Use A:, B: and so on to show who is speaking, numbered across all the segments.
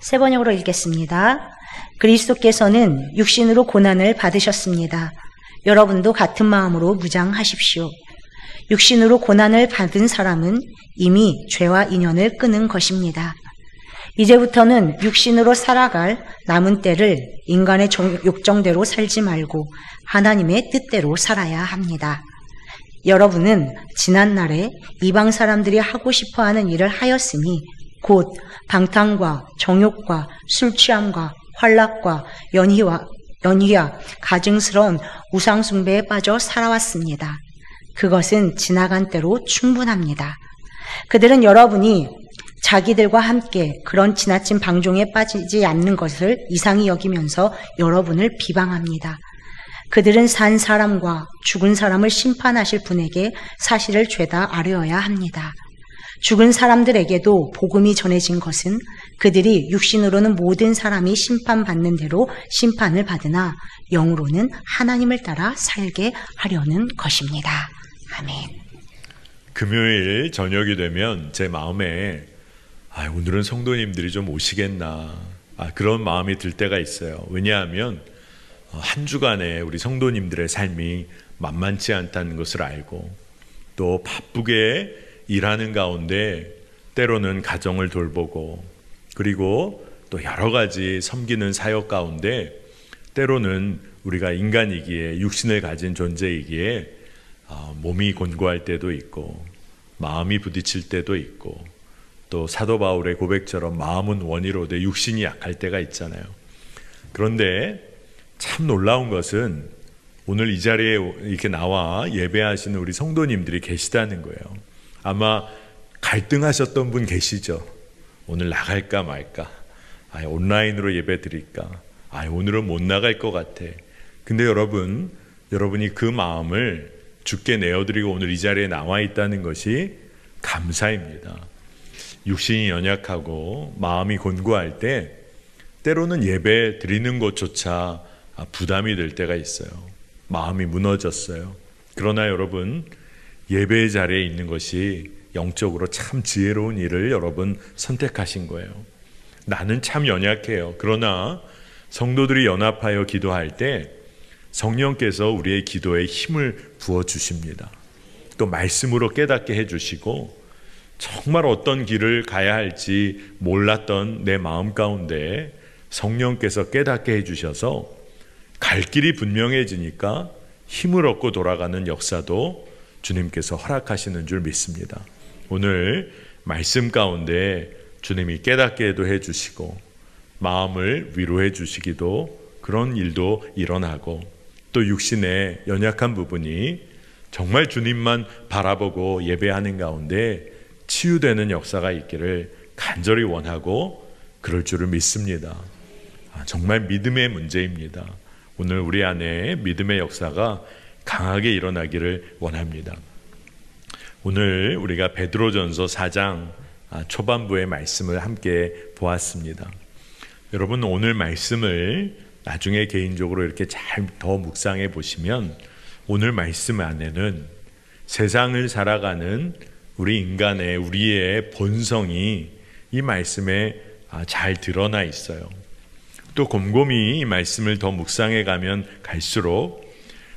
A: 새 번역으로 읽겠습니다. 그리스도께서는 육신으로 고난을 받으셨습니다. 여러분도 같은 마음으로 무장하십시오. 육신으로 고난을 받은 사람은 이미 죄와 인연을 끊은 것입니다. 이제부터는 육신으로 살아갈 남은 때를 인간의 욕정대로 살지 말고 하나님의 뜻대로 살아야 합니다. 여러분은 지난날에 이방 사람들이 하고 싶어하는 일을 하였으니 곧 방탕과 정욕과 술취함과 환락과 연희와 가증스러운 우상숭배에 빠져 살아왔습니다. 그것은 지나간 때로 충분합니다. 그들은 여러분이 자기들과 함께 그런 지나친 방종에 빠지지 않는 것을 이상히 여기면서 여러분을 비방합니다. 그들은 산 사람과 죽은 사람을 심판하실 분에게 사실을 죄다 아뢰어야 합니다. 죽은 사람들에게도 복음이 전해진 것은 그들이 육신으로는 모든 사람이 심판받는 대로 심판을 받으나 영으로는 하나님을 따라 살게 하려는 것입니다. 아멘.
B: 금요일 저녁이 되면 제 마음에 오늘은 성도님들이 좀 오시겠나 그런 마음이 들 때가 있어요. 왜냐하면 한 주간에 우리 성도님들의 삶이 만만치 않다는 것을 알고 또 바쁘게 일하는 가운데 때로는 가정을 돌보고 그리고 또 여러 가지 섬기는 사역 가운데 때로는 우리가 인간이기에 육신을 가진 존재이기에 몸이 곤고할 때도 있고 마음이 부딪힐 때도 있고 또 사도 바울의 고백처럼 마음은 원이로되 육신이 약할 때가 있잖아요. 그런데 참 놀라운 것은 오늘 이 자리에 이렇게 나와 예배하시는 우리 성도님들이 계시다는 거예요. 아마 갈등하셨던 분 계시죠. 오늘 나갈까 말까, 온라인으로 예배 드릴까, 오늘은 못 나갈 것 같아. 근데 여러분이 그 마음을 주께 내어드리고 오늘 이 자리에 나와 있다는 것이 감사입니다. 육신이 연약하고 마음이 곤고할 때 때로는 예배 드리는 것조차 부담이 될 때가 있어요. 마음이 무너졌어요. 그러나 여러분, 예배의 자리에 있는 것이 영적으로 참 지혜로운 일을 여러분 선택하신 거예요. 나는 참 연약해요. 그러나 성도들이 연합하여 기도할 때 성령께서 우리의 기도에 힘을 부어주십니다. 또 말씀으로 깨닫게 해주시고 정말 어떤 길을 가야 할지 몰랐던 내 마음 가운데 성령께서 깨닫게 해주셔서 갈 길이 분명해지니까 힘을 얻고 돌아가는 역사도 주님께서 허락하시는 줄 믿습니다. 오늘 말씀 가운데 주님이 깨닫게도 해주시고 마음을 위로해 주시기도 그런 일도 일어나고 또 육신의 연약한 부분이 정말 주님만 바라보고 예배하는 가운데 치유되는 역사가 있기를 간절히 원하고 그럴 줄을 믿습니다. 정말 믿음의 문제입니다. 오늘 우리 안에 믿음의 역사가 강하게 일어나기를 원합니다. 오늘 우리가 베드로전서 4장 초반부의 말씀을 함께 보았습니다. 여러분 오늘 말씀을 나중에 개인적으로 이렇게 잘 더 묵상해 보시면 오늘 말씀 안에는 세상을 살아가는 우리의 본성이 이 말씀에 잘 드러나 있어요. 또 곰곰이 이 말씀을 더 묵상해 가면 갈수록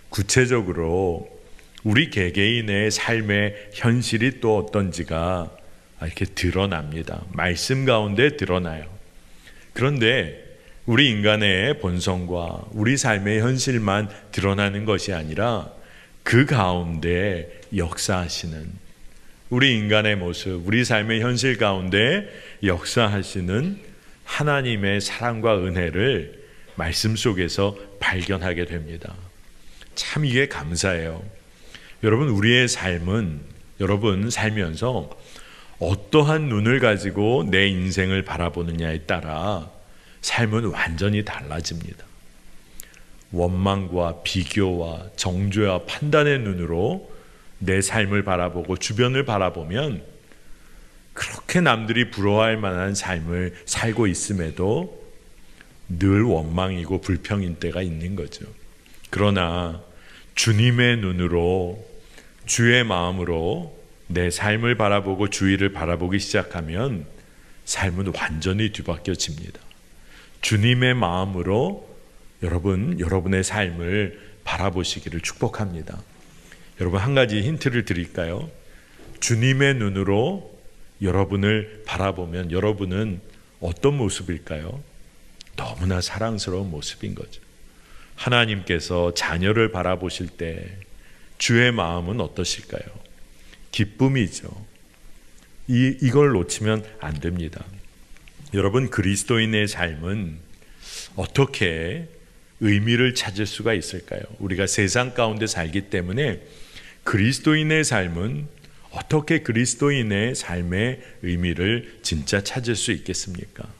B: 구체적으로 우리 개개인의 삶의 현실이 또 어떤지가 이렇게 드러납니다. 말씀 가운데 드러나요. 그런데 우리 인간의 본성과 우리 삶의 현실만 드러나는 것이 아니라 그 가운데 역사하시는 우리 인간의 모습, 우리 삶의 현실 가운데 역사하시는 하나님의 사랑과 은혜를 말씀 속에서 발견하게 됩니다. 참 이게 감사해요. 여러분 우리의 삶은 여러분 살면서 어떠한 눈을 가지고 내 인생을 바라보느냐에 따라 삶은 완전히 달라집니다. 원망과 비교와 정죄와 판단의 눈으로 내 삶을 바라보고 주변을 바라보면 그렇게 남들이 부러워할 만한 삶을 살고 있음에도 늘 원망이고 불평인 때가 있는 거죠. 그러나 주님의 눈으로 주의 마음으로 내 삶을 바라보고 주위를 바라보기 시작하면 삶은 완전히 뒤바뀌어집니다. 주님의 마음으로 여러분의 삶을 바라보시기를 축복합니다. 여러분, 한 가지 힌트를 드릴까요? 주님의 눈으로 여러분을 바라보면 여러분은 어떤 모습일까요? 너무나 사랑스러운 모습인 거죠. 하나님께서 자녀를 바라보실 때 주의 마음은 어떠실까요? 기쁨이죠. 이걸 놓치면 안 됩니다. 여러분, 그리스도인의 삶은 어떻게 의미를 찾을 수가 있을까요? 우리가 세상 가운데 살기 때문에 그리스도인의 삶은 어떻게 그리스도인의 삶의 의미를 진짜 찾을 수 있겠습니까?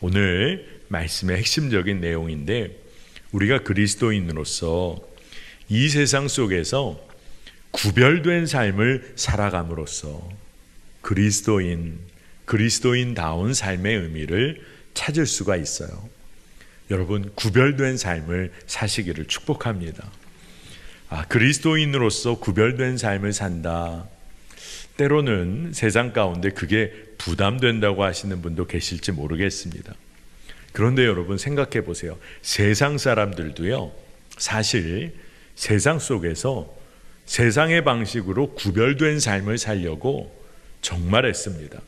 B: 오늘 말씀의 핵심적인 내용인데, 우리가 그리스도인으로서 이 세상 속에서 구별된 삶을 살아감으로써 그리스도인다운 삶의 의미를 찾을 수가 있어요. 여러분, 구별된 삶을 사시기를 축복합니다. 그리스도인으로서 구별된 삶을 산다. 때로는 세상 가운데 그게 부담된다고 하시는 분도 계실지 모르겠습니다. 그런데 여러분, 생각해 보세요. 세상 사람들도요, 사실 세상 속에서 세상의 방식으로 구별된 삶을 살려고 정말 애씁니다.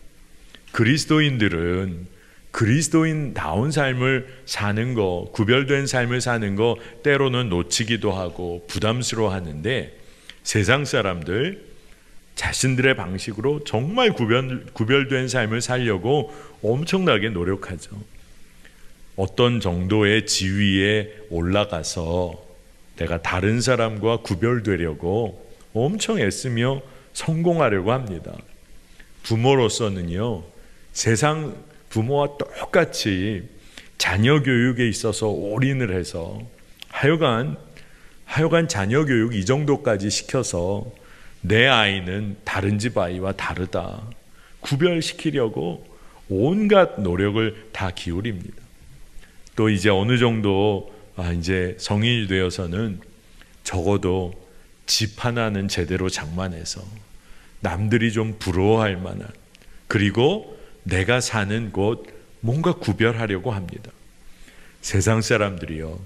B: 그리스도인들은 그리스도인다운 삶을 사는 거, 구별된 삶을 사는 거 때로는 놓치기도 하고 부담스러워 하는데, 세상 사람들 자신들의 방식으로 정말 구별된 삶을 살려고 엄청나게 노력하죠. 어떤 정도의 지위에 올라가서 내가 다른 사람과 구별되려고 엄청 애쓰며 성공하려고 합니다. 부모로서는요, 세상 부모와 똑같이 자녀 교육에 있어서 올인을 해서 하여간 자녀 교육 이 정도까지 시켜서 내 아이는 다른 집 아이와 다르다, 구별시키려고 온갖 노력을 다 기울입니다. 또 이제 어느 정도 이제 성인이 되어서는 적어도 집 하나는 제대로 장만해서 남들이 좀 부러워할 만한, 그리고 내가 사는 곳 뭔가 구별하려고 합니다. 세상 사람들이요,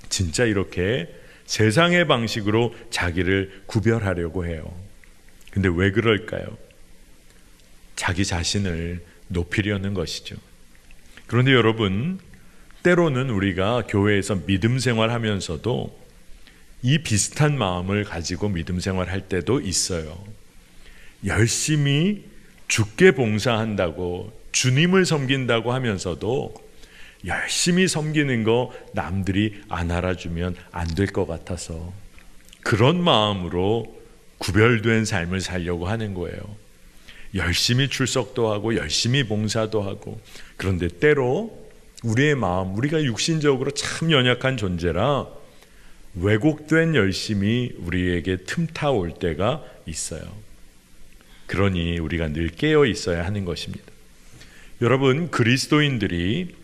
B: 진짜 이렇게 세상의 방식으로 자기를 구별하려고 해요. 근데 왜 그럴까요? 자기 자신을 높이려는 것이죠. 그런데 여러분, 때로는 우리가 교회에서 믿음 생활하면서도 이 비슷한 마음을 가지고 믿음 생활할 때도 있어요. 열심히 주께 봉사한다고, 주님을 섬긴다고 하면서도 열심히 섬기는 거 남들이 안 알아주면 안 될 것 같아서 그런 마음으로 구별된 삶을 살려고 하는 거예요. 열심히 출석도 하고 열심히 봉사도 하고. 그런데 때로 우리의 마음, 우리가 육신적으로 참 연약한 존재라 왜곡된 열심이 우리에게 틈타올 때가 있어요. 그러니 우리가 늘 깨어 있어야 하는 것입니다. 여러분, 그리스도인들이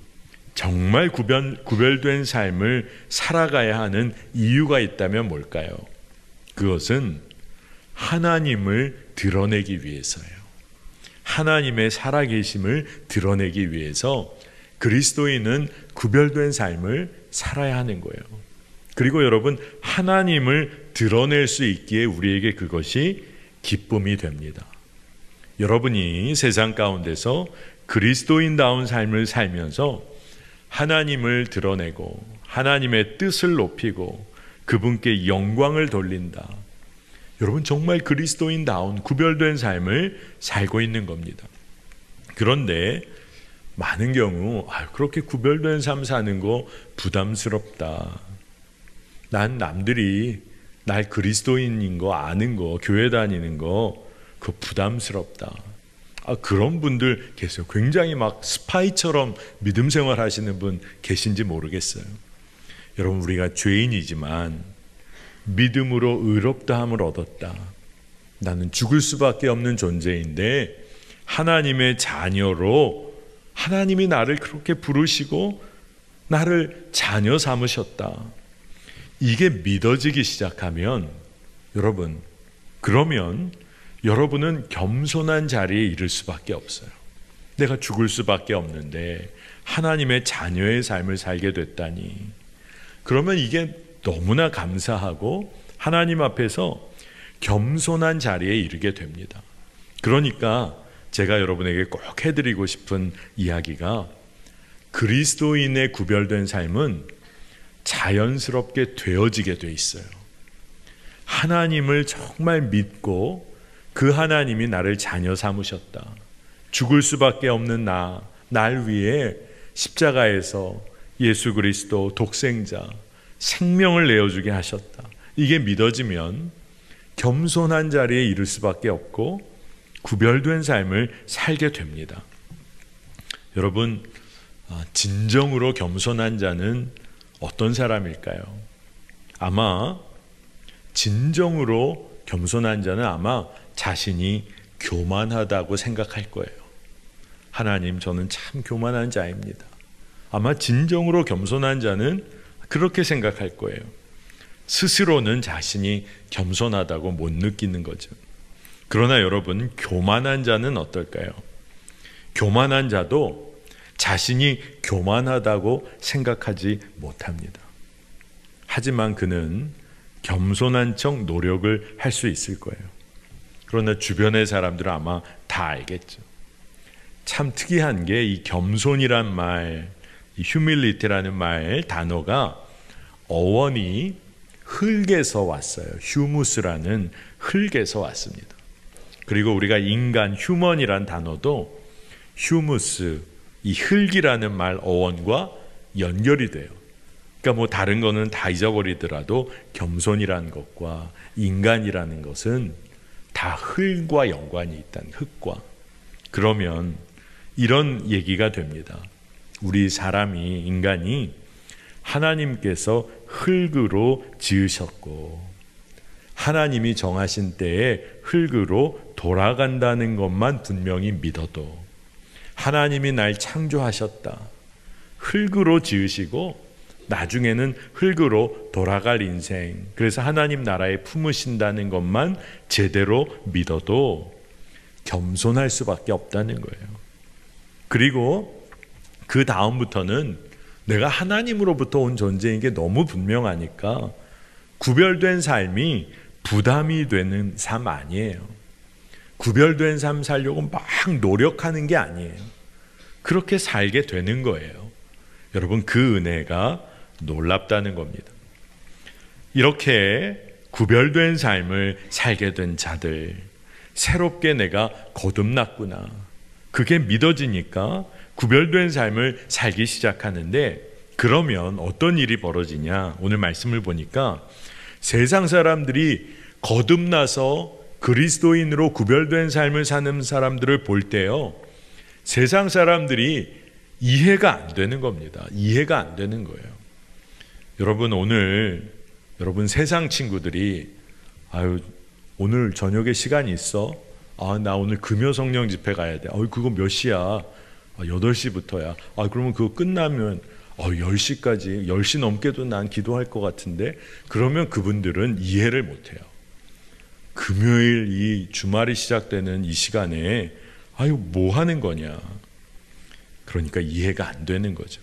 B: 정말 구별된 삶을 살아가야 하는 이유가 있다면 뭘까요? 그것은 하나님을 드러내기 위해서예요. 하나님의 살아계심을 드러내기 위해서 그리스도인은 구별된 삶을 살아야 하는 거예요. 그리고 여러분, 하나님을 드러낼 수 있기에 우리에게 그것이 기쁨이 됩니다. 여러분이 세상 가운데서 그리스도인다운 삶을 살면서 하나님을 드러내고 하나님의 뜻을 높이고 그분께 영광을 돌린다. 여러분, 정말 그리스도인다운 구별된 삶을 살고 있는 겁니다. 그런데 많은 경우 그렇게 구별된 삶 사는 거 부담스럽다. 난 남들이 날 그리스도인인 거 아는 거, 교회 다니는 거 그거 부담스럽다. 그런 분들 계세요. 굉장히 막 스파이처럼 믿음 생활 하시는 분 계신지 모르겠어요. 여러분, 우리가 죄인이지만 믿음으로 의롭다함을 얻었다. 나는 죽을 수밖에 없는 존재인데 하나님의 자녀로 하나님이 나를 그렇게 부르시고 나를 자녀 삼으셨다. 이게 믿어지기 시작하면 여러분, 그러면 여러분은 겸손한 자리에 이를 수밖에 없어요. 내가 죽을 수밖에 없는데 하나님의 자녀의 삶을 살게 됐다니. 그러면 이게 너무나 감사하고 하나님 앞에서 겸손한 자리에 이르게 됩니다. 그러니까 제가 여러분에게 꼭 해드리고 싶은 이야기가, 그리스도인의 구별된 삶은 자연스럽게 되어지게 돼 있어요. 하나님을 정말 믿고 그 하나님이 나를 자녀 삼으셨다. 죽을 수밖에 없는 날 위해 십자가에서 예수 그리스도 독생자 생명을 내어주게 하셨다. 이게 믿어지면 겸손한 자리에 이를 수밖에 없고 구별된 삶을 살게 됩니다. 여러분, 진정으로 겸손한 자는 어떤 사람일까요? 아마 진정으로 겸손한 자는 아마 자신이 교만하다고 생각할 거예요. 하나님, 저는 참 교만한 자입니다. 아마 진정으로 겸손한 자는 그렇게 생각할 거예요. 스스로는 자신이 겸손하다고 못 느끼는 거죠. 그러나 여러분, 교만한 자는 어떨까요? 교만한 자도 자신이 교만하다고 생각하지 못합니다. 하지만 그는 겸손한 척 노력을 할 수 있을 거예요. 그러나 주변의 사람들은 아마 다 알겠죠. 참 특이한 게 이 겸손이란 말, 이 humility라는 말 단어가 어원이 흙에서 왔어요. 휴무스라는 흙에서 왔습니다. 그리고 우리가 인간, 휴먼이란 단어도 휴무스, 이 흙이라는 말 어원과 연결이 돼요. 그러니까 뭐 다른 거는 다 잊어버리더라도 겸손이라는 것과 인간이라는 것은 다 흙과 연관이 있다는, 흙과. 그러면 이런 얘기가 됩니다. 우리 사람이, 인간이 하나님께서 흙으로 지으셨고 하나님이 정하신 때에 흙으로 돌아간다는 것만 분명히 믿어도, 하나님이 날 창조하셨다, 흙으로 지으시고 나중에는 흙으로 돌아갈 인생, 그래서 하나님 나라에 품으신다는 것만 제대로 믿어도 겸손할 수밖에 없다는 거예요. 그리고 그 다음부터는 내가 하나님으로부터 온 존재인 게 너무 분명하니까 구별된 삶이 부담이 되는 삶 아니에요. 구별된 삶 살려고 막 노력하는 게 아니에요. 그렇게 살게 되는 거예요. 여러분, 그 은혜가 놀랍다는 겁니다. 이렇게 구별된 삶을 살게 된 자들, 새롭게 내가 거듭났구나, 그게 믿어지니까 구별된 삶을 살기 시작하는데, 그러면 어떤 일이 벌어지냐? 오늘 말씀을 보니까 세상 사람들이 거듭나서 그리스도인으로 구별된 삶을 사는 사람들을 볼 때요, 세상 사람들이 이해가 안 되는 겁니다. 이해가 안 되는 거예요. 여러분, 오늘 여러분 세상 친구들이 아유, 오늘 저녁에 시간이 있어? 나 오늘 금요 성령 집회 가야 돼. 그거 몇 시야? 8시부터야. 그러면 그거 끝나면 10시까지, 10시 넘게도 난 기도할 것 같은데, 그러면 그분들은 이해를 못해요. 금요일 이 주말이 시작되는 이 시간에 뭐 하는 거냐. 그러니까 이해가 안 되는 거죠.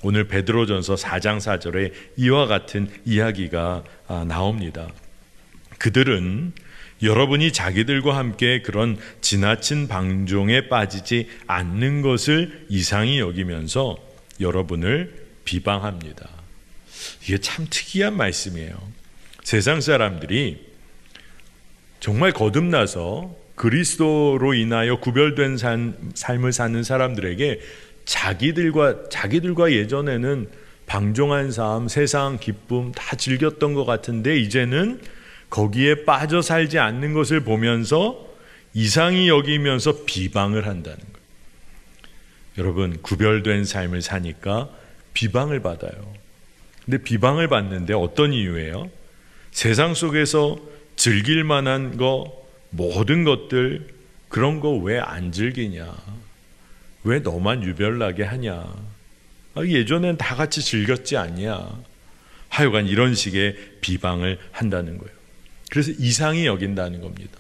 B: 오늘 베드로전서 4장 4절에 이와 같은 이야기가 나옵니다. 그들은 여러분이 자기들과 함께 그런 지나친 방종에 빠지지 않는 것을 이상히 여기면서 여러분을 비방합니다. 이게 참 특이한 말씀이에요. 세상 사람들이 정말 거듭나서 그리스도로 인하여 구별된 삶을 사는 사람들에게 자기들과 예전에는 방종한 삶, 세상 기쁨 다 즐겼던 것 같은데 이제는 거기에 빠져 살지 않는 것을 보면서 이상히 여기면서 비방을 한다는 거예요. 여러분, 구별된 삶을 사니까 비방을 받아요. 근데 비방을 받는데 어떤 이유예요? 세상 속에서 즐길 만한 거, 모든 것들, 그런 거 왜 안 즐기냐? 왜 너만 유별나게 하냐? 예전엔 다 같이 즐겼지 않냐? 하여간 이런 식의 비방을 한다는 거예요. 그래서 이상히 여긴다는 겁니다.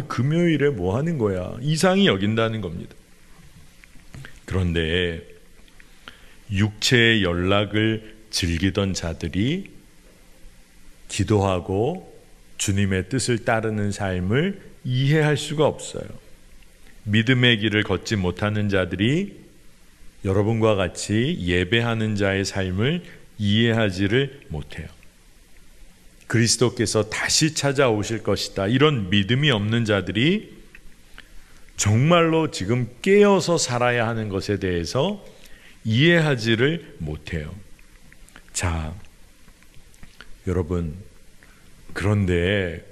B: 금요일에 뭐 하는 거야? 이상히 여긴다는 겁니다. 그런데 육체의 연락을 즐기던 자들이 기도하고 주님의 뜻을 따르는 삶을 이해할 수가 없어요. 믿음의 길을 걷지 못하는 자들이 여러분과 같이 예배하는 자의 삶을 이해하지를 못해요. 그리스도께서 다시 찾아오실 것이다, 이런 믿음이 없는 자들이 정말로 지금 깨어서 살아야 하는 것에 대해서 이해하지를 못해요. 자, 여러분, 그런데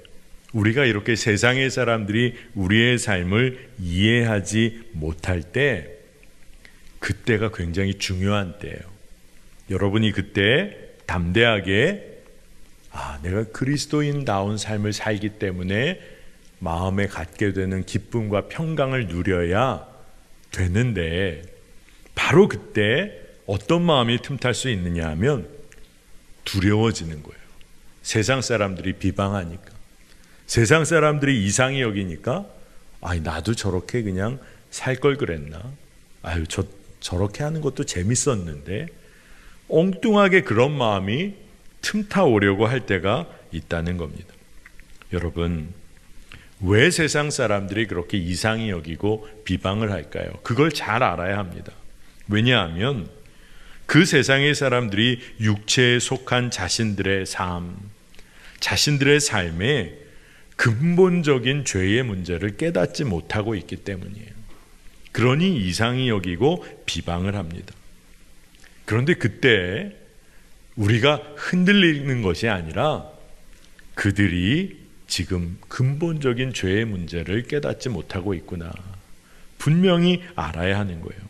B: 우리가 이렇게 세상의 사람들이 우리의 삶을 이해하지 못할 때, 그때가 굉장히 중요한 때예요. 여러분이 그때 담대하게 내가 그리스도인다운 삶을 살기 때문에 마음에 갖게 되는 기쁨과 평강을 누려야 되는데, 바로 그때 어떤 마음이 틈탈 수 있느냐 하면 두려워지는 거예요. 세상 사람들이 비방하니까, 세상 사람들이 이상히 여기니까 나도 저렇게 그냥 살 걸 그랬나, 저렇게 하는 것도 재밌었는데, 엉뚱하게 그런 마음이 틈타오려고 할 때가 있다는 겁니다. 여러분, 왜 세상 사람들이 그렇게 이상히 여기고 비방을 할까요? 그걸 잘 알아야 합니다. 왜냐하면 그 세상의 사람들이 육체에 속한 자신들의 삶, 자신들의 삶에 근본적인 죄의 문제를 깨닫지 못하고 있기 때문이에요. 그러니 이상히 여기고 비방을 합니다. 그런데 그때 우리가 흔들리는 것이 아니라 그들이 지금 근본적인 죄의 문제를 깨닫지 못하고 있구나, 분명히 알아야 하는 거예요.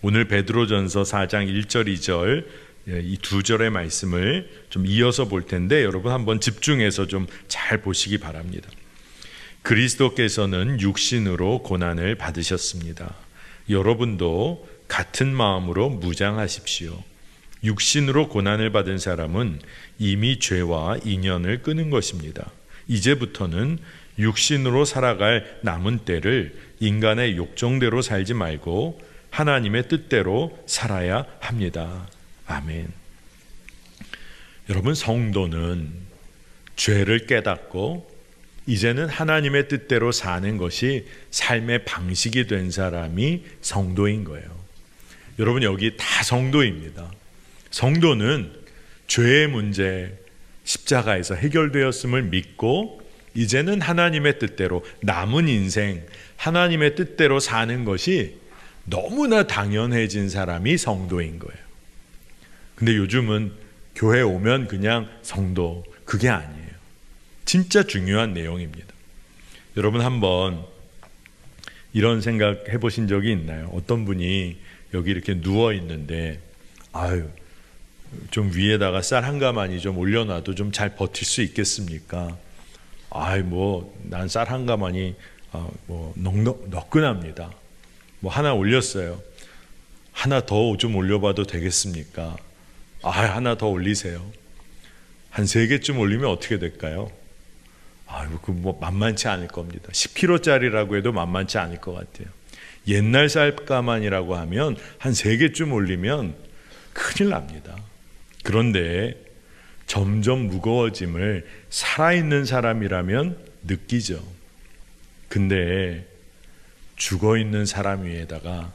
B: 오늘 베드로전서 4장 1절 2절 이 두 절의 말씀을 좀 이어서 볼 텐데, 여러분 한번 집중해서 좀 잘 보시기 바랍니다. 그리스도께서는 육신으로 고난을 받으셨습니다. 여러분도 같은 마음으로 무장하십시오. 육신으로 고난을 받은 사람은 이미 죄와 인연을 끊은 것입니다. 이제부터는 육신으로 살아갈 남은 때를 인간의 욕정대로 살지 말고 하나님의 뜻대로 살아야 합니다. 아멘. 여러분, 성도는 죄를 깨닫고 이제는 하나님의 뜻대로 사는 것이 삶의 방식이 된 사람이 성도인 거예요. 여러분, 여기 다 성도입니다. 성도는 죄의 문제 십자가에서 해결되었음을 믿고 이제는 하나님의 뜻대로 남은 인생 하나님의 뜻대로 사는 것이 너무나 당연해진 사람이 성도인 거예요. 근데 요즘은 교회 오면 그냥 성도, 그게 아니에요. 진짜 중요한 내용입니다. 여러분 한번 이런 생각 해보신 적이 있나요? 어떤 분이 여기 이렇게 누워 있는데 좀 위에다가 쌀 한 가마니 좀 올려놔도 좀 잘 버틸 수 있겠습니까? 난 쌀 한 가마니 너끈합니다. 하나 올렸어요. 하나 더 좀 올려봐도 되겠습니까? 하나 더 올리세요. 한 3개쯤 올리면 어떻게 될까요? 만만치 않을 겁니다. 10kg짜리라고 해도 만만치 않을 것 같아요. 옛날 쌀가만이라고 하면 한 3개쯤 올리면 큰일 납니다. 그런데 점점 무거워짐을 살아있는 사람이라면 느끼죠. 근데 죽어있는 사람 위에다가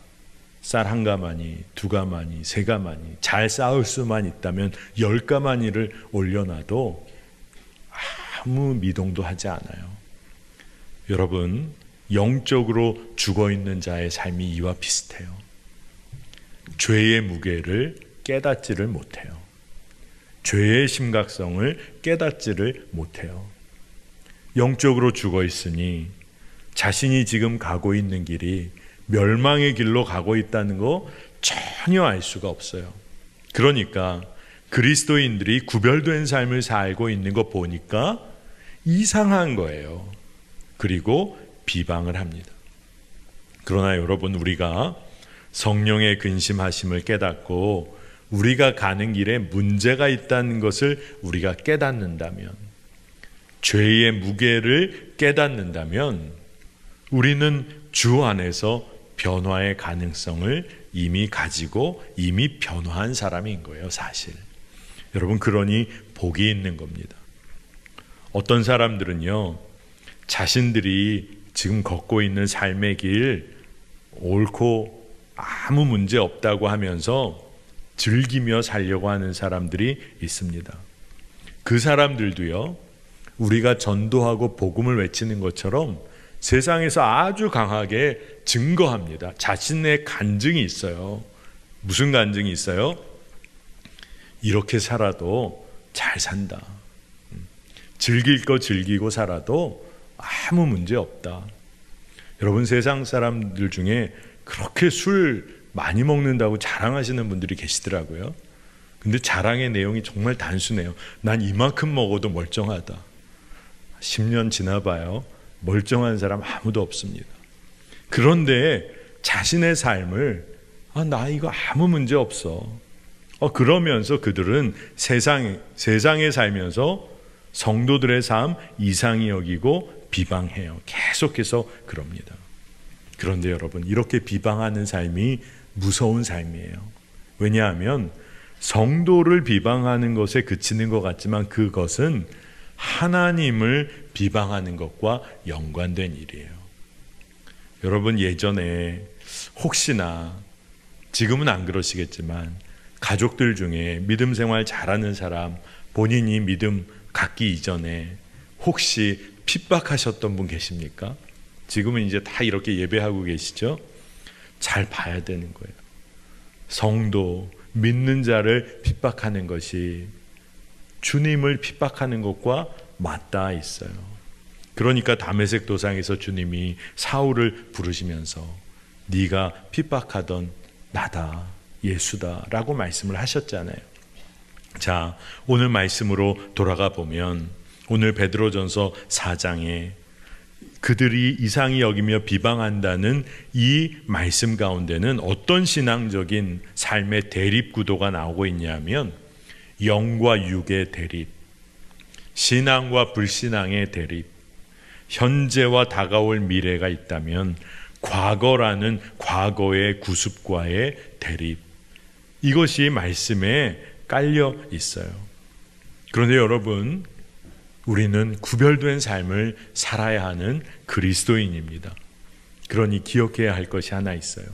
B: 쌀 한 가마니, 2가마니, 3가마니 잘 쌓을 수만 있다면 10가마니를 올려놔도 아무 미동도 하지 않아요. 여러분, 영적으로 죽어있는 자의 삶이 이와 비슷해요. 죄의 무게를 깨닫지를 못해요. 죄의 심각성을 깨닫지를 못해요. 영적으로 죽어있으니 자신이 지금 가고 있는 길이 멸망의 길로 가고 있다는 거 전혀 알 수가 없어요. 그러니까 그리스도인들이 구별된 삶을 살고 있는 거 보니까 이상한 거예요. 그리고 비방을 합니다. 그러나 여러분, 우리가 성령의 근심하심을 깨닫고 우리가 가는 길에 문제가 있다는 것을 우리가 깨닫는다면, 죄의 무게를 깨닫는다면 우리는 주 안에서 변화의 가능성을 이미 가지고 이미 변화한 사람인 거예요, 사실. 여러분, 그러니 복이 있는 겁니다. 어떤 사람들은요, 자신들이 지금 걷고 있는 삶의 길 옳고 아무 문제 없다고 하면서 즐기며 살려고 하는 사람들이 있습니다. 그 사람들도요, 우리가 전도하고 복음을 외치는 것처럼 세상에서 아주 강하게 증거합니다. 자신의 간증이 있어요. 무슨 간증이 있어요? 이렇게 살아도 잘 산다. 즐길 거 즐기고 살아도 아무 문제 없다. 여러분, 세상 사람들 중에 그렇게 술 많이 먹는다고 자랑하시는 분들이 계시더라고요. 근데 자랑의 내용이 정말 단순해요. 난 이만큼 먹어도 멀쩡하다. 10년 지나봐요. 멀쩡한 사람 아무도 없습니다. 그런데 자신의 삶을 나 이거 아무 문제 없어. 그러면서 그들은 세상에 살면서 성도들의 삶 이상히 여기고 비방해요. 계속해서 그럽니다. 그런데 여러분, 이렇게 비방하는 삶이 무서운 삶이에요. 왜냐하면 성도를 비방하는 것에 그치는 것 같지만 그것은 하나님을 비방하는 것과 연관된 일이에요. 여러분, 예전에 혹시나, 지금은 안 그러시겠지만 가족들 중에 믿음 생활 잘하는 사람, 본인이 믿음 갖기 이전에 혹시 핍박하셨던 분 계십니까? 지금은 이제 다 이렇게 예배하고 계시죠? 잘 봐야 되는 거예요. 성도, 믿는 자를 핍박하는 것이 주님을 핍박하는 것과 맞닿아 있어요. 그러니까 다메섹 도상에서 주님이 사울을 부르시면서 네가 핍박하던 나다, 예수다 라고 말씀을 하셨잖아요. 자, 오늘 말씀으로 돌아가 보면 오늘 베드로전서 4장에 그들이 이상히 여기며 비방한다는 이 말씀 가운데는 어떤 신앙적인 삶의 대립 구도가 나오고 있냐면 영과 육의 대립, 신앙과 불신앙의 대립, 현재와 다가올 미래가 있다면 과거라는 과거의 구습과의 대립, 이것이 말씀에 깔려 있어요. 그런데 여러분, 우리는 구별된 삶을 살아야 하는 그리스도인입니다. 그러니 기억해야 할 것이 하나 있어요.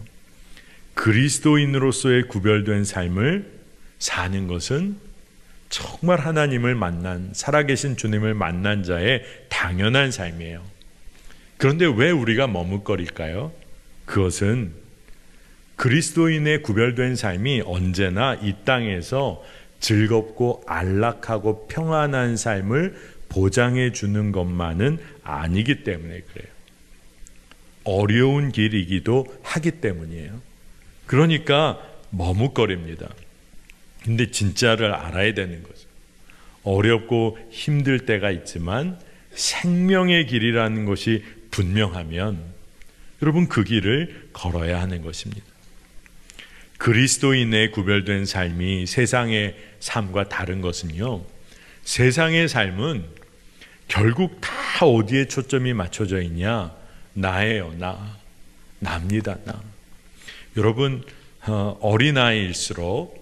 B: 그리스도인으로서의 구별된 삶을 사는 것은 정말 하나님을 만난, 살아계신 주님을 만난 자의 당연한 삶이에요. 그런데 왜 우리가 머뭇거릴까요? 그것은 그리스도인의 구별된 삶이 언제나 이 땅에서 즐겁고 안락하고 평안한 삶을 보장해 주는 것만은 아니기 때문에 그래요. 어려운 길이기도 하기 때문이에요. 그러니까 머뭇거립니다. 근데 진짜를 알아야 되는 거죠. 어렵고 힘들 때가 있지만 생명의 길이라는 것이 분명하면 여러분, 그 길을 걸어야 하는 것입니다. 그리스도인의 구별된 삶이 세상의 삶과 다른 것은요, 세상의 삶은 결국 다 어디에 초점이 맞춰져 있냐? 나예요, 나입니다, 나. 여러분, 어린아이일수록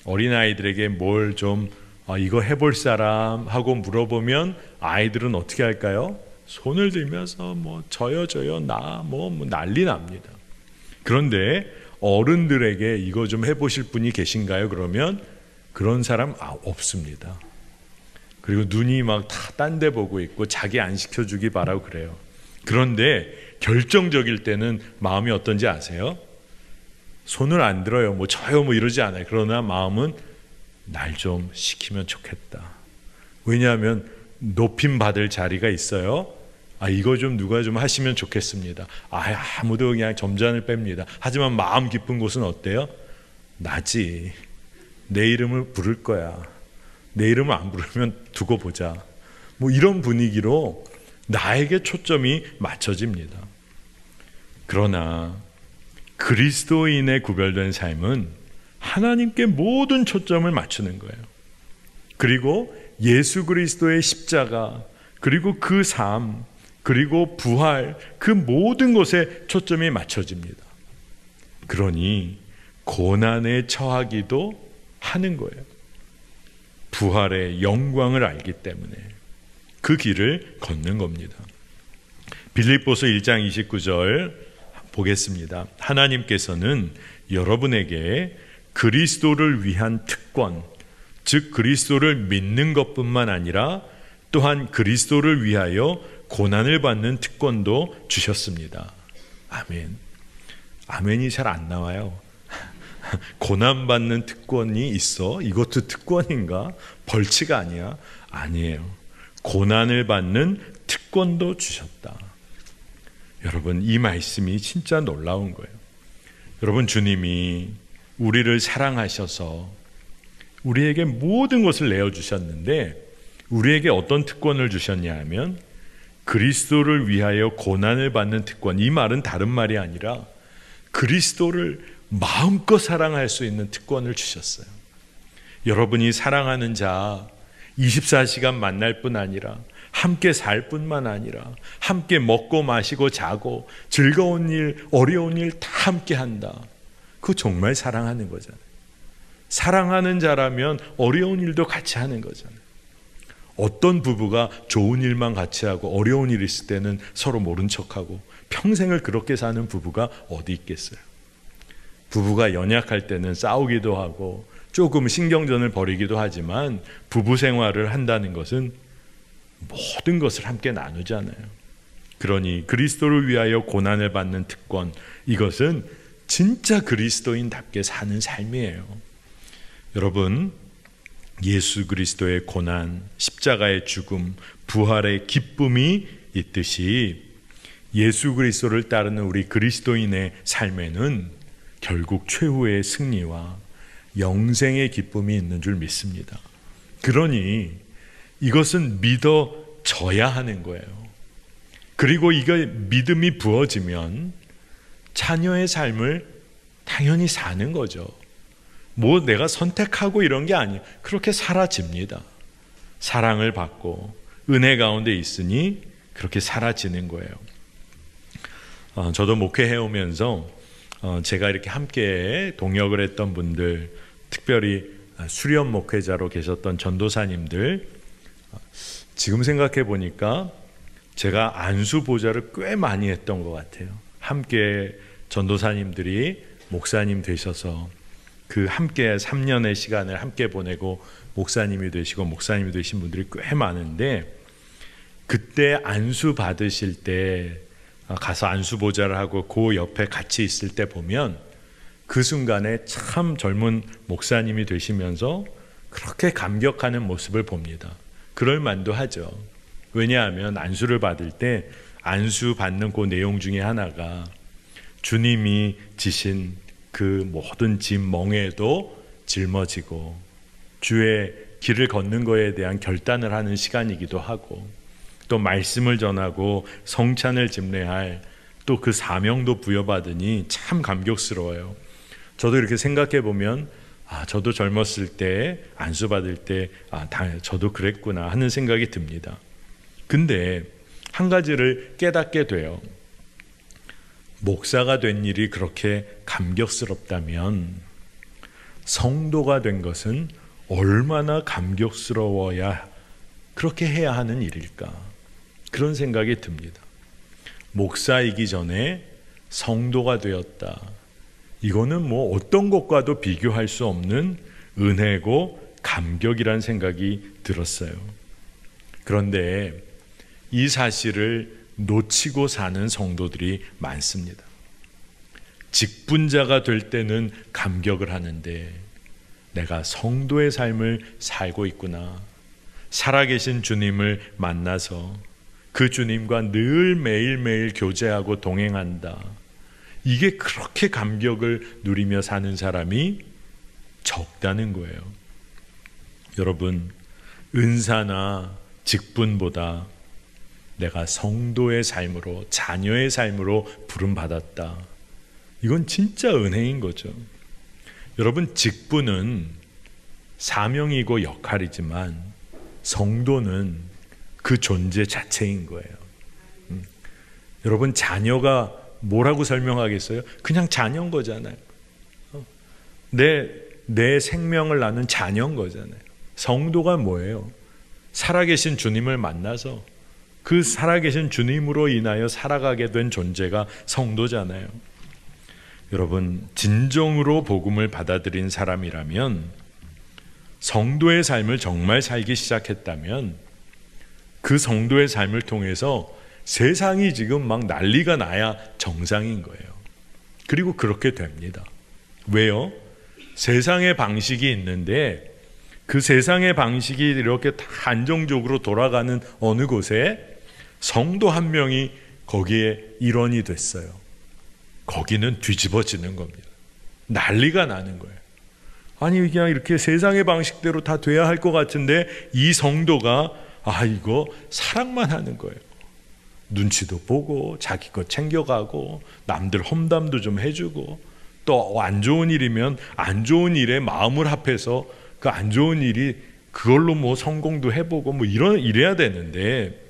B: 어린아이들에게 뭘 좀 이거 해볼 사람 하고 물어보면 아이들은 어떻게 할까요? 손을 들면서 저요 나 난리 납니다. 그런데 어른들에게 이거 좀 해보실 분이 계신가요? 그러면 그런 사람 없습니다. 그리고 눈이 막 다 딴 데 보고 있고 자기 안 시켜주기 바라고 그래요. 그런데 결정적일 때는 마음이 어떤지 아세요? 손을 안 들어요. 저요 이러지 않아요. 그러나 마음은 날 좀 시키면 좋겠다. 왜냐하면 높임 받을 자리가 있어요. 이거 좀 누가 좀 하시면 좋겠습니다. 아무도 그냥 점잖을 뺍니다. 하지만 마음 깊은 곳은 어때요? 나지. 내 이름을 부를 거야. 내 이름을 안 부르면 두고 보자. 이런 분위기로 나에게 초점이 맞춰집니다. 그러나 그리스도인의 구별된 삶은 하나님께 모든 초점을 맞추는 거예요. 그리고 예수 그리스도의 십자가, 그리고 그 삶, 그리고 부활, 그 모든 것에 초점이 맞춰집니다. 그러니 고난에 처하기도 하는 거예요. 부활의 영광을 알기 때문에 그 길을 걷는 겁니다. 빌립보서 1장 29절 보겠습니다. 하나님께서는 여러분에게 그리스도를 위한 특권, 즉 그리스도를 믿는 것뿐만 아니라 또한 그리스도를 위하여 고난을 받는 특권도 주셨습니다. 아멘. 아멘이 잘 안 나와요. 고난받는 특권이 있어? 이것도 특권인가? 벌칙 아니야? 아니에요. 고난을 받는 특권도 주셨다. 여러분, 이 말씀이 진짜 놀라운 거예요. 여러분, 주님이 우리를 사랑하셔서 우리에게 모든 것을 내어주셨는데 우리에게 어떤 특권을 주셨냐 하면 그리스도를 위하여 고난을 받는 특권. 이 말은 다른 말이 아니라 그리스도를 마음껏 사랑할 수 있는 특권을 주셨어요. 여러분이 사랑하는 자 24시간 만날 뿐 아니라 함께 살 뿐만 아니라 함께 먹고 마시고 자고 즐거운 일, 어려운 일 다 함께 한다. 그거 정말 사랑하는 거잖아요. 사랑하는 자라면 어려운 일도 같이 하는 거잖아요. 어떤 부부가 좋은 일만 같이 하고 어려운 일 있을 때는 서로 모른 척하고 평생을 그렇게 사는 부부가 어디 있겠어요. 부부가 연약할 때는 싸우기도 하고 조금 신경전을 벌이기도 하지만 부부 생활을 한다는 것은 모든 것을 함께 나누잖아요. 그러니 그리스도를 위하여 고난을 받는 특권, 이것은 진짜 그리스도인답게 사는 삶이에요. 여러분, 예수 그리스도의 고난, 십자가의 죽음, 부활의 기쁨이 있듯이 예수 그리스도를 따르는 우리 그리스도인의 삶에는 결국 최후의 승리와 영생의 기쁨이 있는 줄 믿습니다. 그러니 이것은 믿어져야 하는 거예요. 그리고 이게 믿음이 부어지면 자녀의 삶을 당연히 사는 거죠. 뭐 내가 선택하고 이런 게 아니에요. 그렇게 사라집니다. 사랑을 받고 은혜 가운데 있으니 그렇게 사라지는 거예요. 저도 목회해 오면서 제가 이렇게 함께 동역을 했던 분들, 특별히 수련 목회자로 계셨던 전도사님들, 지금 생각해 보니까 제가 안수 보좌를 꽤 많이 했던 것 같아요. 함께 전도사님들이 목사님 되셔서 그 함께 3년의 시간을 함께 보내고 목사님이 되시고 목사님이 되신 분들이 꽤 많은데, 그때 안수 받으실 때 가서 안수 보좌를 하고 그 옆에 같이 있을 때 보면 그 순간에 참 젊은 목사님이 되시면서 그렇게 감격하는 모습을 봅니다. 그럴 만도 하죠. 왜냐하면 안수를 받을 때 안수 받는 그 내용 중에 하나가 주님이 지신 그 모든 짐 멍에도 짊어지고 주의 길을 걷는 거에 대한 결단을 하는 시간이기도 하고, 또 말씀을 전하고 성찬을 집례할 또 그 사명도 부여받으니 참 감격스러워요. 저도 이렇게 생각해 보면 저도 젊었을 때 안수 받을 때 저도 그랬구나 하는 생각이 듭니다. 근데 한 가지를 깨닫게 돼요. 목사가 된 일이 그렇게 감격스럽다면 성도가 된 것은 얼마나 감격스러워야 그렇게 해야 하는 일일까? 그런 생각이 듭니다. 목사이기 전에 성도가 되었다. 이거는 뭐 어떤 것과도 비교할 수 없는 은혜고 감격이란 생각이 들었어요. 그런데 이 사실을 놓치고 사는 성도들이 많습니다. 직분자가 될 때는 감격을 하는데 내가 성도의 삶을 살고 있구나. 살아계신 주님을 만나서 그 주님과 늘 매일매일 교제하고 동행한다. 이게 그렇게 감격을 누리며 사는 사람이 적다는 거예요. 여러분, 은사나 직분보다 내가 성도의 삶으로, 자녀의 삶으로 부름받았다. 이건 진짜 은혜인 거죠. 여러분, 직분은 사명이고 역할이지만 성도는 그 존재 자체인 거예요. 여러분, 자녀가 뭐라고 설명하겠어요? 그냥 자녀인 거잖아요. 내 생명을 나눈 자녀인 거잖아요. 성도가 뭐예요? 살아계신 주님을 만나서 그 살아계신 주님으로 인하여 살아가게 된 존재가 성도잖아요. 여러분, 진정으로 복음을 받아들인 사람이라면, 성도의 삶을 정말 살기 시작했다면 그 성도의 삶을 통해서 세상이 지금 막 난리가 나야 정상인 거예요. 그리고 그렇게 됩니다. 왜요? 세상의 방식이 있는데 그 세상의 방식이 이렇게 다 안정적으로 돌아가는 어느 곳에 성도 한 명이 거기에 일원이 됐어요. 거기는 뒤집어지는 겁니다. 난리가 나는 거예요. 아니, 그냥 이렇게 세상의 방식대로 다 돼야 할 것 같은데 이 성도가 이거 사랑만 하는 거예요. 눈치도 보고 자기 것 챙겨가고 남들 험담도 좀 해주고 또 안 좋은 일이면 안 좋은 일에 마음을 합해서 그 안 좋은 일이 그걸로 뭐 성공도 해보고 뭐 이래야 되는데,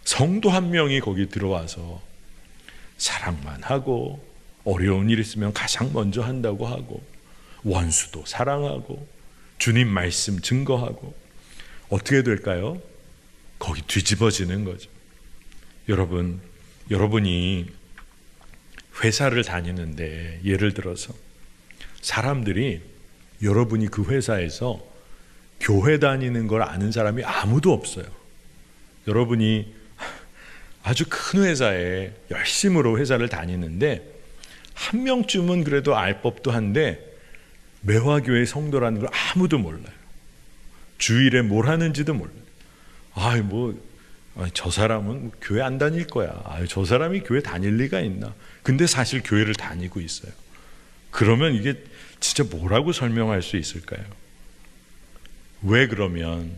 B: 성도 한 명이 거기 들어와서 사랑만 하고 어려운 일 있으면 가장 먼저 한다고 하고 원수도 사랑하고 주님 말씀 증거하고, 어떻게 될까요? 거기 뒤집어지는 거죠. 여러분이 회사를 다니는데 예를 들어서 사람들이 여러분이 그 회사에서 교회 다니는 걸 아는 사람이 아무도 없어요. 여러분이 아주 큰 회사에 열심으로 회사를 다니는데 한 명쯤은 그래도 알 법도 한데 매화교회 성도라는 걸 아무도 몰라요. 주일에 뭘 하는지도 몰라요. 저 사람은 교회 안 다닐 거야. 저 사람이 교회 다닐 리가 있나. 근데 사실 교회를 다니고 있어요. 그러면 이게 진짜 뭐라고 설명할 수 있을까요? 왜 그러면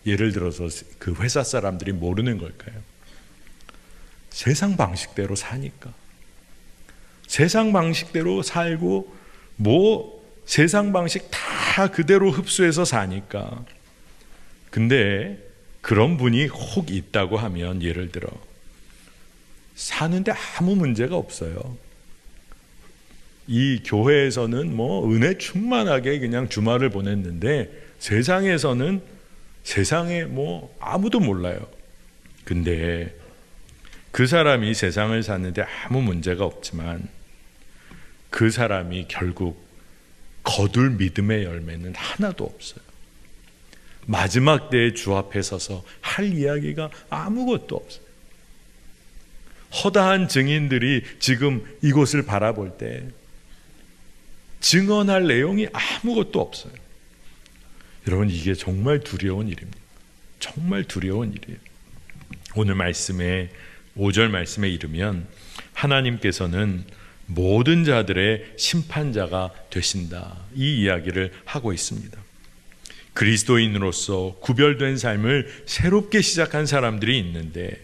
B: 예를 들어서 그 회사 사람들이 모르는 걸까요? 세상 방식대로 사니까. 세상 방식대로 살고 세상 방식 다 그대로 흡수해서 사니까. 근데 그런 분이 혹 있다고 하면, 예를 들어 사는데 아무 문제가 없어요. 이 교회에서는 은혜 충만하게 그냥 주말을 보냈는데 세상에서는 세상에 아무도 몰라요. 근데 그 사람이 세상을 사는데 아무 문제가 없지만 그 사람이 결국 거둘 믿음의 열매는 하나도 없어요. 마지막 때에 주 앞에 서서 할 이야기가 아무것도 없어요. 허다한 증인들이 지금 이곳을 바라볼 때 증언할 내용이 아무것도 없어요. 여러분, 이게 정말 두려운 일입니다. 정말 두려운 일이에요. 오늘 말씀에 5절 말씀에 이르면 하나님께서는 모든 자들의 심판자가 되신다, 이 이야기를 하고 있습니다. 그리스도인으로서 구별된 삶을 새롭게 시작한 사람들이 있는데,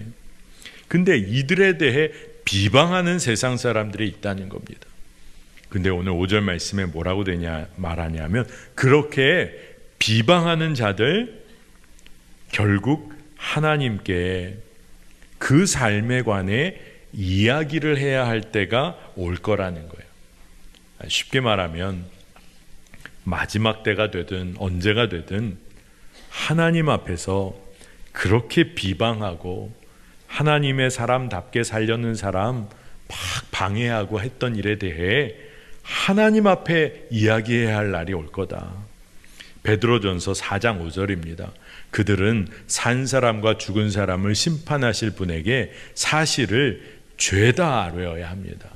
B: 근데 이들에 대해 비방하는 세상 사람들이 있다는 겁니다. 근데 오늘 5절 말씀에 뭐라고 말하냐면, 그렇게 비방하는 자들 결국 하나님께 그 삶에 관해 이야기를 해야 할 때가 올 거라는 거예요. 쉽게 말하면 마지막 때가 되든 언제가 되든 하나님 앞에서 그렇게 비방하고 하나님의 사람답게 살려는 사람 막 방해하고 했던 일에 대해 하나님 앞에 이야기해야 할 날이 올 거다. 베드로전서 4장 5절입니다. 그들은 산 사람과 죽은 사람을 심판하실 분에게 사실을 죄다 아뢰어야 합니다.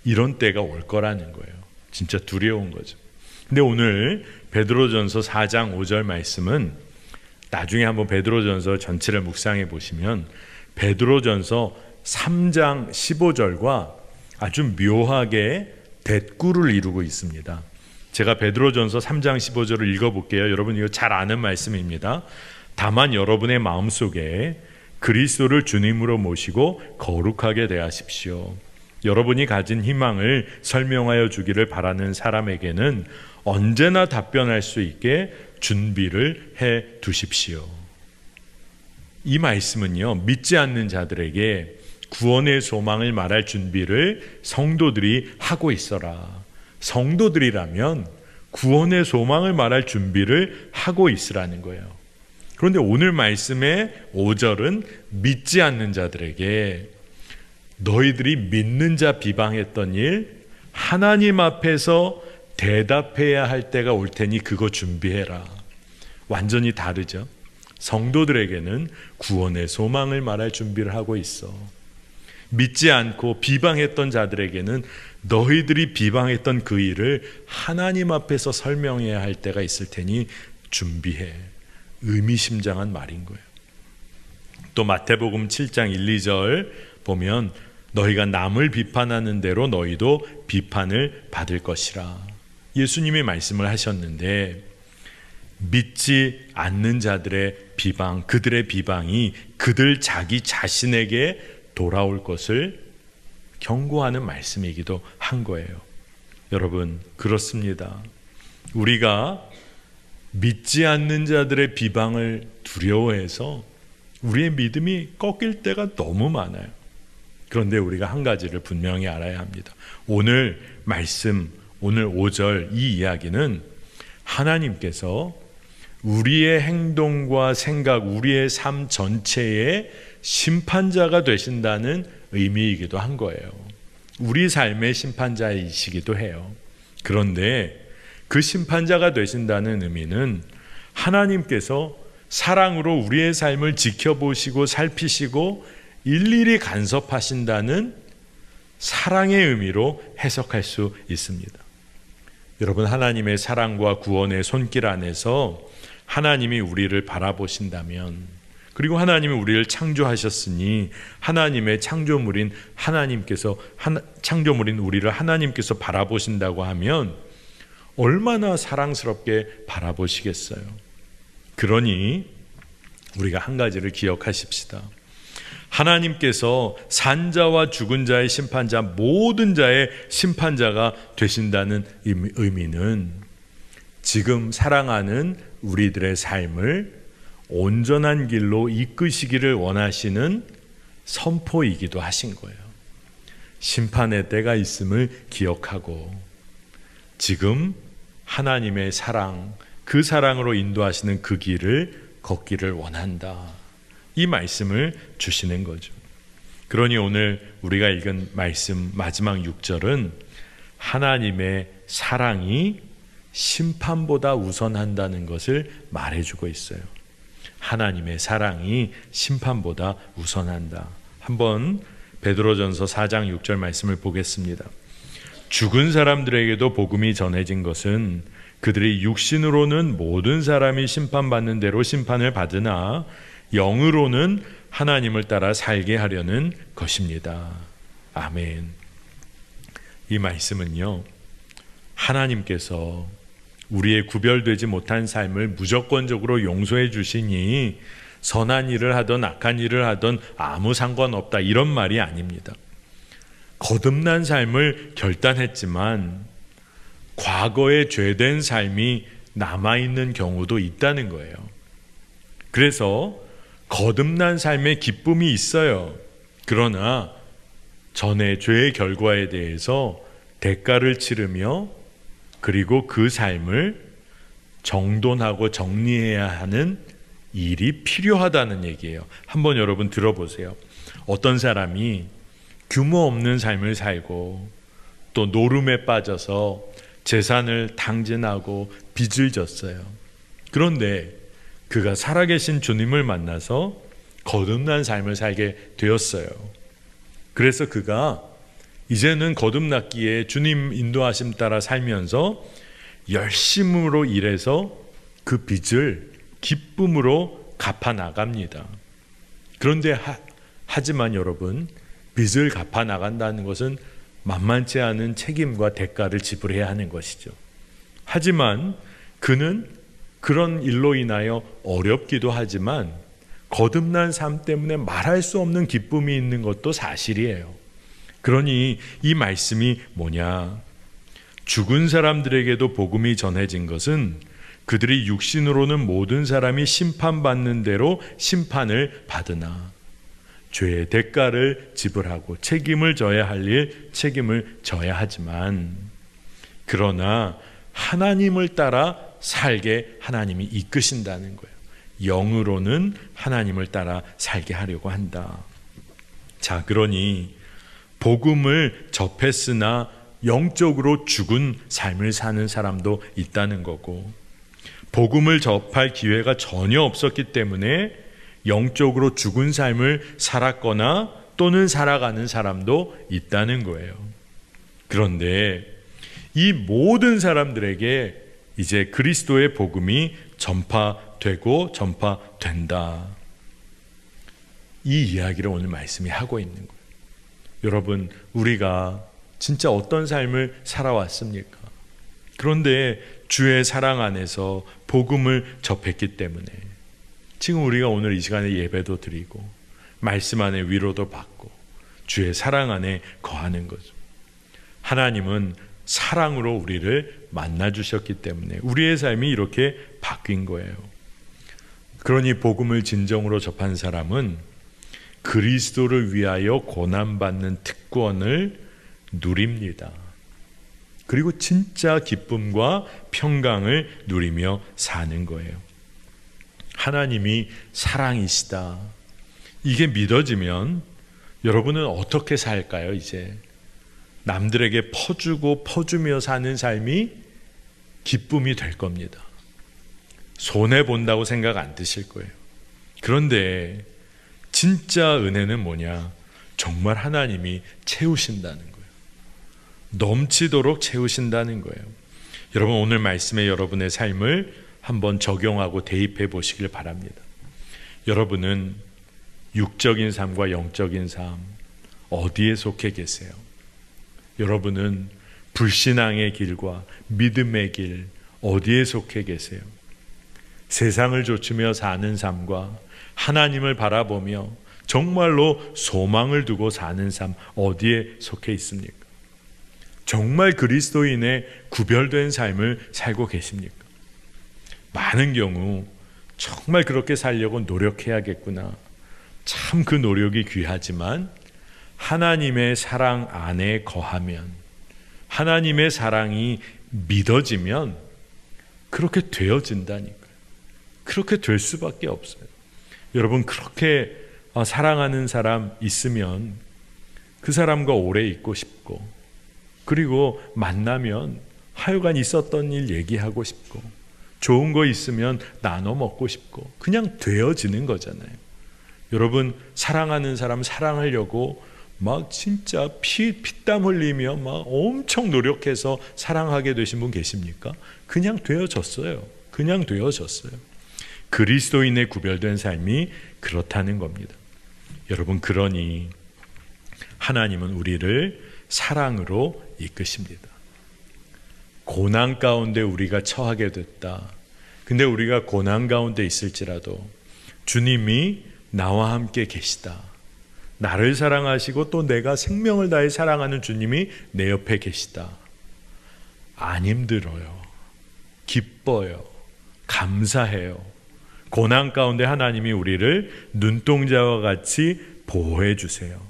B: 이런 때가 올 거라는 거예요. 진짜 두려운 거죠. 근데 오늘 베드로전서 4장 5절 말씀은 나중에 한번 베드로전서 전체를 묵상해 보시면 베드로전서 3장 15절과 아주 묘하게 대꾸를 이루고 있습니다. 제가 베드로전서 3장 15절을 읽어볼게요. 여러분, 이거 잘 아는 말씀입니다. 다만 여러분의 마음속에 그리스도를 주님으로 모시고 거룩하게 대하십시오. 여러분이 가진 희망을 설명하여 주기를 바라는 사람에게는 언제나 답변할 수 있게 준비를 해 두십시오. 이 말씀은요, 믿지 않는 자들에게 구원의 소망을 말할 준비를 성도들이 하고 있어라, 성도들이라면 구원의 소망을 말할 준비를 하고 있으라는 거예요. 그런데 오늘 말씀의 5절은 믿지 않는 자들에게 너희들이 믿는 자 비방했던 일 하나님 앞에서 대답해야 할 때가 올 테니 그거 준비해라. 완전히 다르죠. 성도들에게는 구원의 소망을 말할 준비를 하고 있어. 믿지 않고 비방했던 자들에게는 너희들이 비방했던 그 일을 하나님 앞에서 설명해야 할 때가 있을 테니 준비해. 의미심장한 말인 거예요. 또 마태복음 7장 1, 2절 보면 너희가 남을 비판하는 대로 너희도 비판을 받을 것이라. 예수님이 말씀을 하셨는데 믿지 않는 자들의 비방, 그들의 비방이 그들 자기 자신에게 돌아올 것을 경고하는 말씀이기도 한 거예요. 여러분, 그렇습니다. 우리가 믿지 않는 자들의 비방을 두려워해서 우리의 믿음이 꺾일 때가 너무 많아요. 그런데 우리가 한 가지를 분명히 알아야 합니다. 오늘 말씀, 오늘 5절 이 이야기는 하나님께서 우리의 행동과 생각, 우리의 삶 전체의 심판자가 되신다는 의미이기도 한 거예요. 우리 삶의 심판자이시기도 해요. 그런데 그 심판자가 되신다는 의미는 하나님께서 사랑으로 우리의 삶을 지켜보시고 살피시고 일일이 간섭하신다는 사랑의 의미로 해석할 수 있습니다. 여러분, 하나님의 사랑과 구원의 손길 안에서 하나님이 우리를 바라보신다면, 그리고 하나님이 우리를 창조하셨으니 하나님의 창조물인 창조물인 우리를 하나님께서 바라보신다고 하면 얼마나 사랑스럽게 바라보시겠어요. 그러니 우리가 한 가지를 기억하십시다. 하나님께서 산자와 죽은 자의 심판자, 모든 자의 심판자가 되신다는 의미는 지금 사랑하는 우리들의 삶을 온전한 길로 이끄시기를 원하시는 선포이기도 하신 거예요. 심판의 때가 있음을 기억하고 지금 하나님의 사랑, 그 사랑으로 인도하시는 그 길을 걷기를 원한다. 이 말씀을 주시는 거죠. 그러니 오늘 우리가 읽은 말씀 마지막 6절은 하나님의 사랑이 심판보다 우선한다는 것을 말해주고 있어요. 하나님의 사랑이 심판보다 우선한다. 한번 베드로전서 4장 6절 말씀을 보겠습니다. 죽은 사람들에게도 복음이 전해진 것은 그들이 육신으로는 모든 사람이 심판받는 대로 심판을 받으나 영으로는 하나님을 따라 살게 하려는 것입니다. 아멘. 이 말씀은요, 하나님께서 우리의 구별되지 못한 삶을 무조건적으로 용서해 주시니 선한 일을 하든 악한 일을 하든 아무 상관없다, 이런 말이 아닙니다. 거듭난 삶을 결단했지만 과거의 죄된 삶이 남아있는 경우도 있다는 거예요. 그래서 거듭난 삶의 기쁨이 있어요. 그러나 전의 죄의 결과에 대해서 대가를 치르며 그리고 그 삶을 정돈하고 정리해야 하는 일이 필요하다는 얘기예요. 한번 여러분 들어보세요. 어떤 사람이 규모 없는 삶을 살고 또 노름에 빠져서 재산을 탕진하고 빚을 졌어요. 그런데 그가 살아계신 주님을 만나서 거듭난 삶을 살게 되었어요. 그래서 그가 이제는 거듭났기에 주님 인도하심 따라 살면서 열심으로 일해서 그 빚을 기쁨으로 갚아 나갑니다. 그런데 하지만 여러분, 빚을 갚아 나간다는 것은 만만치 않은 책임과 대가를 지불해야 하는 것이죠. 하지만 그는 그런 일로 인하여 어렵기도 하지만 거듭난 삶 때문에 말할 수 없는 기쁨이 있는 것도 사실이에요. 그러니 이 말씀이 뭐냐? 죽은 사람들에게도 복음이 전해진 것은 그들이 육신으로는 모든 사람이 심판받는 대로 심판을 받으나 죄의 대가를 지불하고 책임을 져야 할 일 책임을 져야 하지만 그러나 하나님을 따라 살게 하나님이 이끄신다는 거예요. 영으로는 하나님을 따라 살게 하려고 한다. 자, 그러니 복음을 접했으나 영적으로 죽은 삶을 사는 사람도 있다는 거고, 복음을 접할 기회가 전혀 없었기 때문에 영적으로 죽은 삶을 살았거나 또는 살아가는 사람도 있다는 거예요. 그런데 이 모든 사람들에게 이제 그리스도의 복음이 전파되고 전파된다. 이 이야기를 오늘 말씀이 하고 있는 거예요. 여러분, 우리가 진짜 어떤 삶을 살아왔습니까? 그런데 주의 사랑 안에서 복음을 접했기 때문에 지금 우리가 오늘 이 시간에 예배도 드리고 말씀 안에 위로도 받고 주의 사랑 안에 거하는 거죠. 하나님은 사랑으로 우리를 만나주셨기 때문에 우리의 삶이 이렇게 바뀐 거예요. 그러니 복음을 진정으로 접한 사람은 그리스도를 위하여 고난받는 특권을 누립니다. 그리고 진짜 기쁨과 평강을 누리며 사는 거예요. 하나님이 사랑이시다. 이게 믿어지면 여러분은 어떻게 살까요? 이제 남들에게 퍼주고 퍼주며 사는 삶이 기쁨이 될 겁니다. 손해본다고 생각 안 드실 거예요. 그런데 진짜 은혜는 뭐냐? 정말 하나님이 채우신다는 거예요. 넘치도록 채우신다는 거예요. 여러분, 오늘 말씀에 여러분의 삶을 한번 적용하고 대입해 보시길 바랍니다. 여러분은 육적인 삶과 영적인 삶 어디에 속해 계세요? 여러분은 불신앙의 길과 믿음의 길 어디에 속해 계세요? 세상을 좇으며 사는 삶과 하나님을 바라보며 정말로 소망을 두고 사는 삶 어디에 속해 있습니까? 정말 그리스도인의 구별된 삶을 살고 계십니까? 많은 경우 정말 그렇게 살려고 노력해야겠구나. 참 그 노력이 귀하지만 하나님의 사랑 안에 거하면, 하나님의 사랑이 믿어지면 그렇게 되어진다니까요. 그렇게 될 수밖에 없어요. 여러분, 그렇게 사랑하는 사람 있으면 그 사람과 오래 있고 싶고, 그리고 만나면 하여간 있었던 일 얘기하고 싶고, 좋은 거 있으면 나눠 먹고 싶고, 그냥 되어지는 거잖아요. 여러분, 사랑하는 사람 사랑하려고 막 진짜 피땀 흘리며 막 엄청 노력해서 사랑하게 되신 분 계십니까? 그냥 되어졌어요. 그냥 되어졌어요. 그리스도인의 구별된 삶이 그렇다는 겁니다. 여러분, 그러니 하나님은 우리를 사랑으로 이끄십니다. 고난 가운데 우리가 처하게 됐다. 근데 우리가 고난 가운데 있을지라도 주님이 나와 함께 계시다. 나를 사랑하시고 또 내가 생명을 다해 사랑하는 주님이 내 옆에 계시다. 안 힘들어요. 기뻐요. 감사해요. 고난 가운데 하나님이 우리를 눈동자와 같이 보호해 주세요.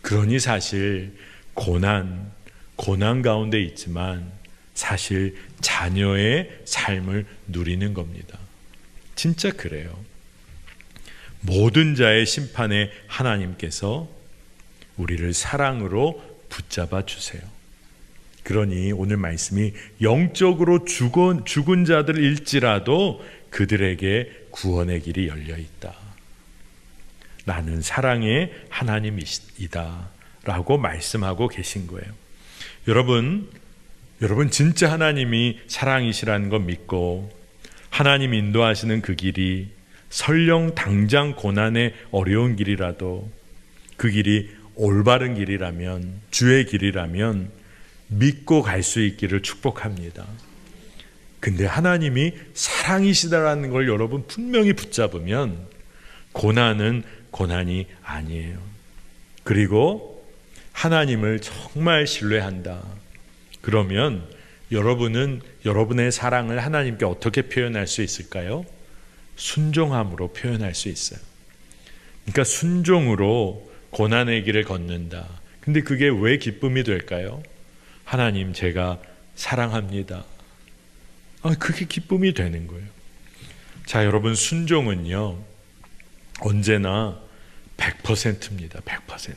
B: 그러니 사실 고난 가운데 있지만 사실 자녀의 삶을 누리는 겁니다. 진짜 그래요. 모든 자의 심판에 하나님께서 우리를 사랑으로 붙잡아 주세요. 그러니 오늘 말씀이 영적으로 죽은 자들일지라도 그들에게 구원의 길이 열려 있다. 나는 사랑의 하나님이다 라고 말씀하고 계신 거예요. 여러분 진짜 하나님이 사랑이시라는 거 믿고 하나님 인도하시는 그 길이 설령 당장 고난의 어려운 길이라도 그 길이 올바른 길이라면, 주의 길이라면 믿고 갈 수 있기를 축복합니다. 근데 하나님이 사랑이시다라는 걸 여러분 분명히 붙잡으면 고난은 고난이 아니에요. 그리고 하나님을 정말 신뢰한다. 그러면 여러분은 여러분의 사랑을 하나님께 어떻게 표현할 수 있을까요? 순종함으로 표현할 수 있어요. 그러니까 순종으로 고난의 길을 걷는다. 근데 그게 왜 기쁨이 될까요? 하나님, 제가 사랑합니다. 그게 기쁨이 되는 거예요. 자, 여러분, 순종은요 언제나 100%입니다. 100%.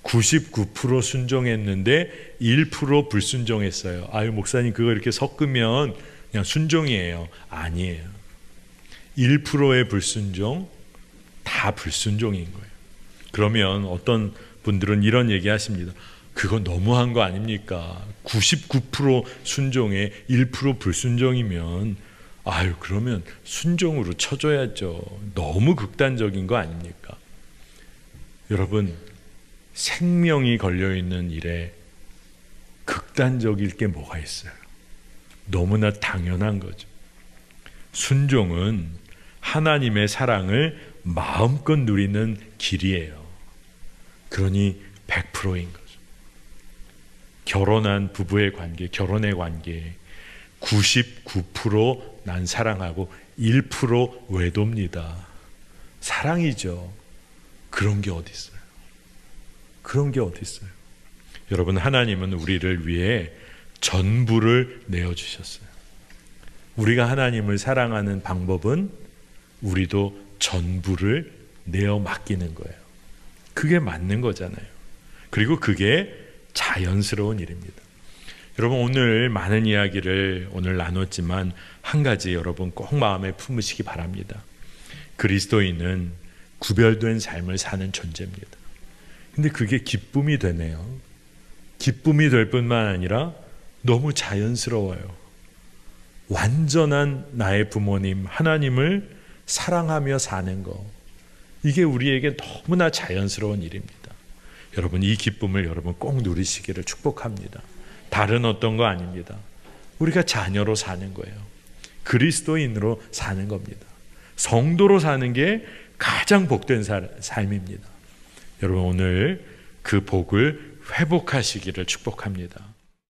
B: 99% 순종했는데 1% 불순종했어요. 목사님 그거 이렇게 섞으면 그냥 순종이에요. 아니에요. 1%의 불순종 다 불순종인 거예요. 그러면 어떤 분들은 이런 얘기 하십니다. 그거 너무한 거 아닙니까? 99% 순종에 1% 불순종이면 그러면 순종으로 쳐줘야죠. 너무 극단적인 거 아닙니까? 여러분, 생명이 걸려있는 일에 극단적일 게 뭐가 있어요? 너무나 당연한 거죠. 순종은 하나님의 사랑을 마음껏 누리는 길이에요. 그러니 100%인 거죠. 결혼한 부부의 관계, 결혼의 관계 99% 난 사랑하고 1% 외도입니다. 사랑이죠. 그런 게 어디 있어요? 그런 게 어디 있어요? 여러분, 하나님은 우리를 위해 전부를 내어주셨어요. 우리가 하나님을 사랑하는 방법은 우리도 전부를 내어 맡기는 거예요. 그게 맞는 거잖아요. 그리고 그게 자연스러운 일입니다. 여러분, 오늘 많은 이야기를 오늘 나눴지만 한 가지 여러분 꼭 마음에 품으시기 바랍니다. 그리스도인은 구별된 삶을 사는 존재입니다. 근데 그게 기쁨이 되네요. 기쁨이 될 뿐만 아니라 너무 자연스러워요. 완전한 나의 부모님 하나님을 사랑하며 사는 거, 이게 우리에게 너무나 자연스러운 일입니다. 여러분, 이 기쁨을 여러분 꼭 누리시기를 축복합니다. 다른 어떤 거 아닙니다. 우리가 자녀로 사는 거예요. 그리스도인으로 사는 겁니다. 성도로 사는 게 가장 복된 삶입니다. 여러분, 오늘 그 복을 회복하시기를 축복합니다.